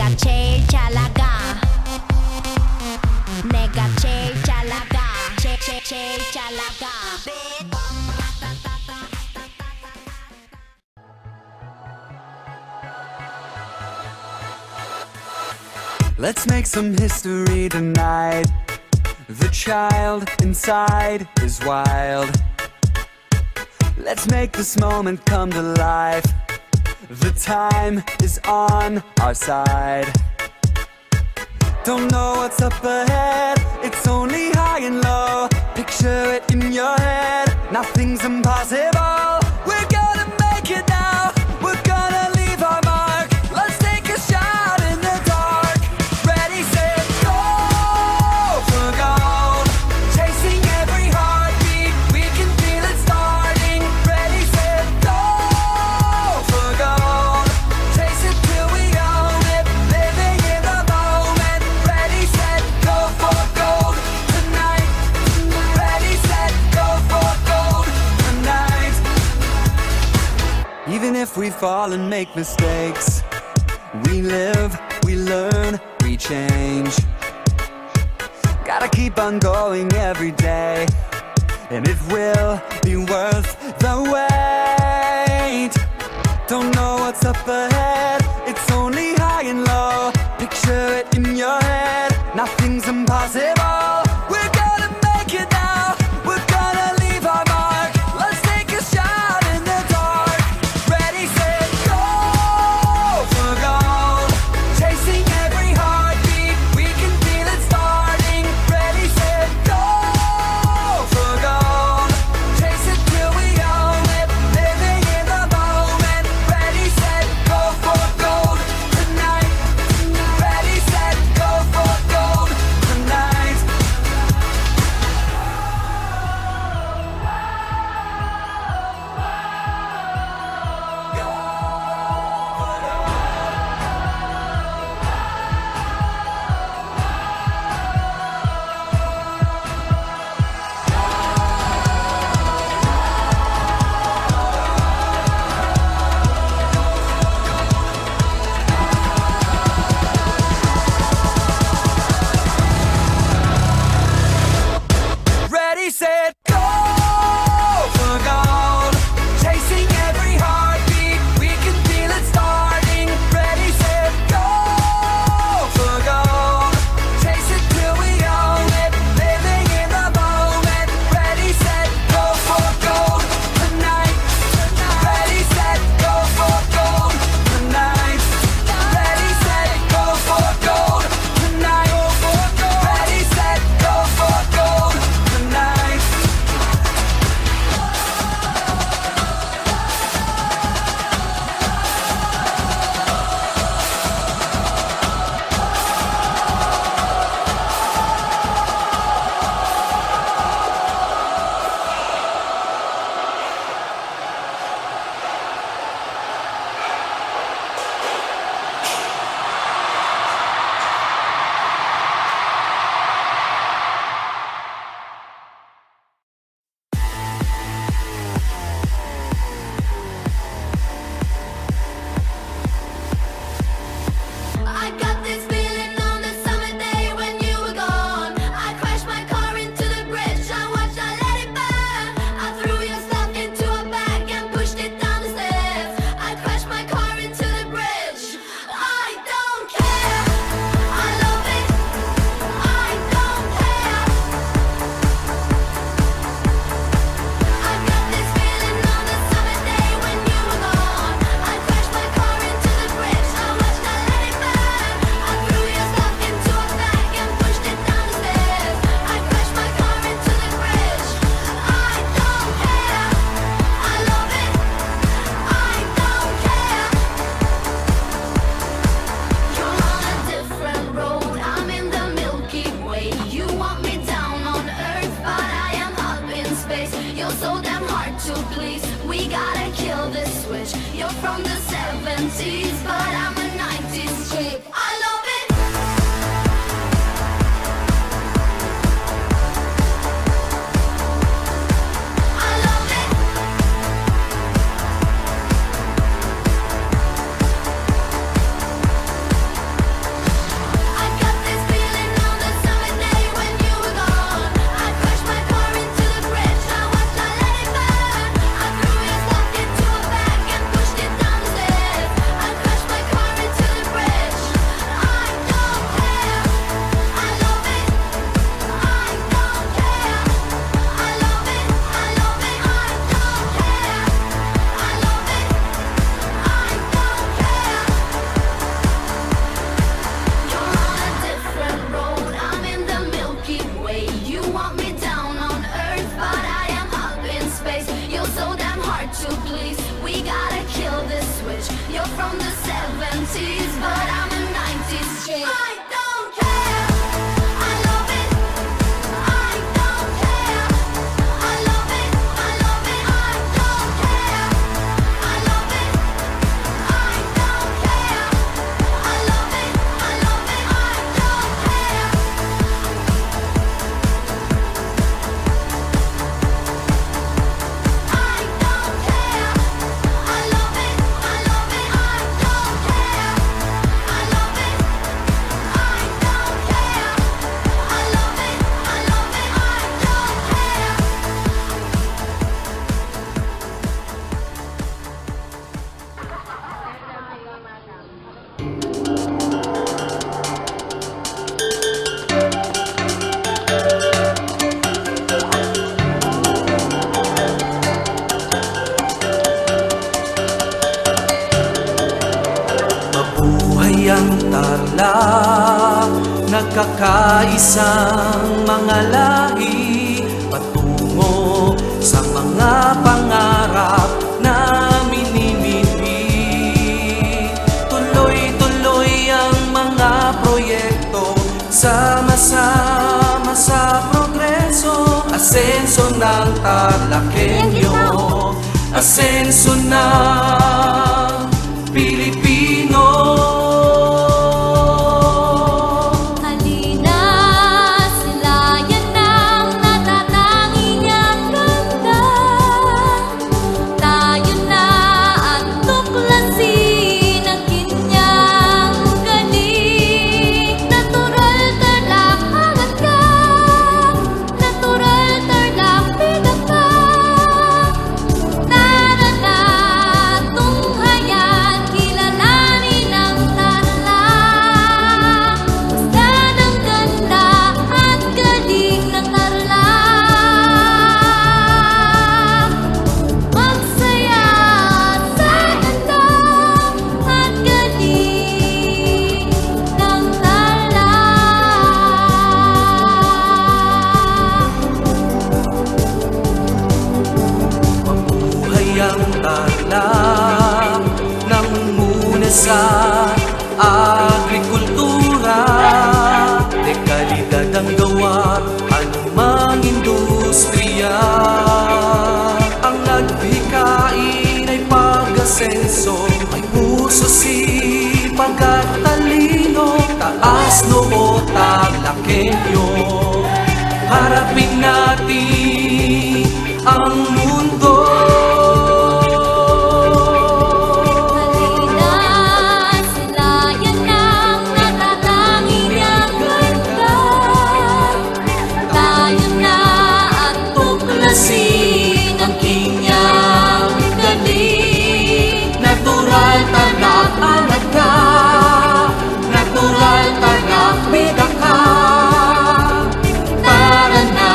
내가 제일 잘 나가 내가 제일 잘 나가 제일 잘 나가 Let's make some history tonight. The child inside is wild. Let's make this moment come to life. The time is on our side. Don't know what's up ahead, it's only high and low. Picture it in your head, nothing's impossible. We're gonna make it now, we're gonna leave our mark. Let's take a shot in the dark. Ready, set, go for gold. Chasing every heartbeat, we can feel it starting. Ready, set, go for gold. Chase it till we own it, living in the moment. Ready, set, go for gold tonight. Ready, set, go for gold tonight. Even if we fall and make mistakes, we live, we learn, we change. Gotta keep on going every day, and it will be worth the wait. Don't know what's up ahead, it's only high and low. Picture it in your head, nothing's impossible. We're gonna make it now, we're gonna leave our mark. Let's take a shot in the dark. Ready, set, go for gold. Chasing every heartbeat, we can feel it starting. Ready, set, go for gold. Chase it till we own it, living in the moment. Ready, set, go for gold tonight. Ready, set, go for gold tonight. tala, nagkakaisang mga lahi, patungo sa mga pangarap na minimiti. Tuloy-tuloy ang mga proyekto, sama-sama sa progreso. Asenso ng Tarlakenyo, asenso ng Pilipino. Halina, silayan ng natatangi niyang ganda. Tayo na at tuklasin ang kanyang galing. Natural tarlac angat ka, natural tarlac bigat ka. Tara na, tunghayan, kilalanin ang Tarlac. Basta ng ganda at galing ng Tarlac. Magsaya sa ganda at galing ng Tarlac. Mabuhay ang Tarlac, nangunguna sa agrikultura. Dekalidad ang gawa, anumang industriya. Ang nagbikain ay pag-asenso, may puso, sipag at talino. Taas noo Tarlakenyo, harapin natin ang mundo. Halina, silayan ng natatangi niyang ganda. Tayo na at tuklasin ang kanyang galing. Natural Tarlac angat ka, natural Tarlac bigat ka. Tara na,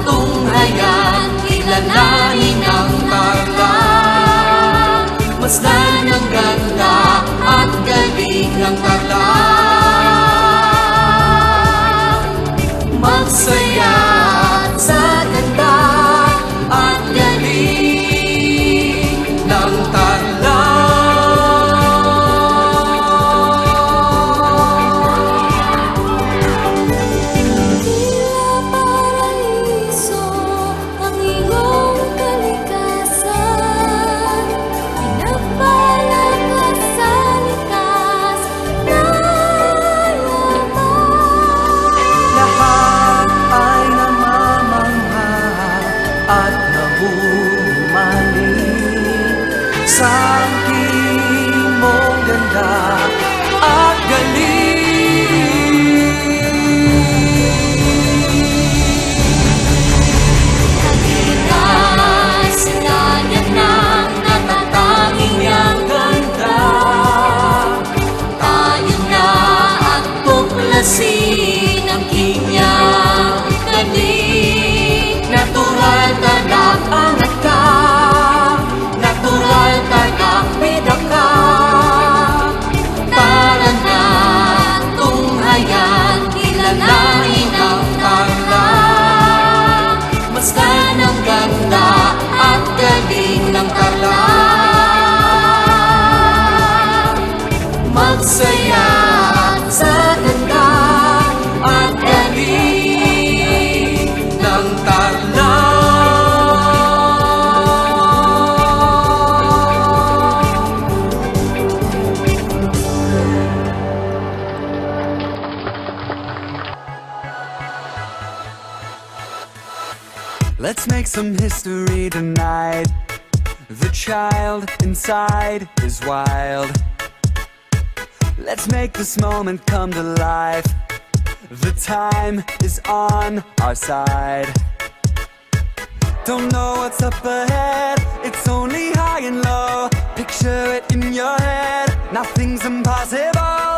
tunghayan, kilalanin ang Tarlac. Masdan ang ganda at galing ng Tarlac. Magsaya sa ganda at galing ng Tarlac. Tila paraiso ang iyong kalikasan. Pinagbalak ka sa likas na laman. Lahat ay namamangha at namumali sa aking mong ganda at galing. Halina, silayan ng natatangi niyang ganda. Tayo na at tuklasin ang kanyang galing. Natural Tarlac angat ka, natural Tarlac bigat ka. Tara na, tunghayan, kilalanin ang Tarlac. Masdan ang ganda at galing ng Tarlac. Magsaya sa ganda at galing ng Tarlac. Let's make some history tonight. The child inside is wild. Let's make this moment come to life. The time is on our side. Don't know what's up ahead, it's only high and low. Picture it in your head, nothing's impossible.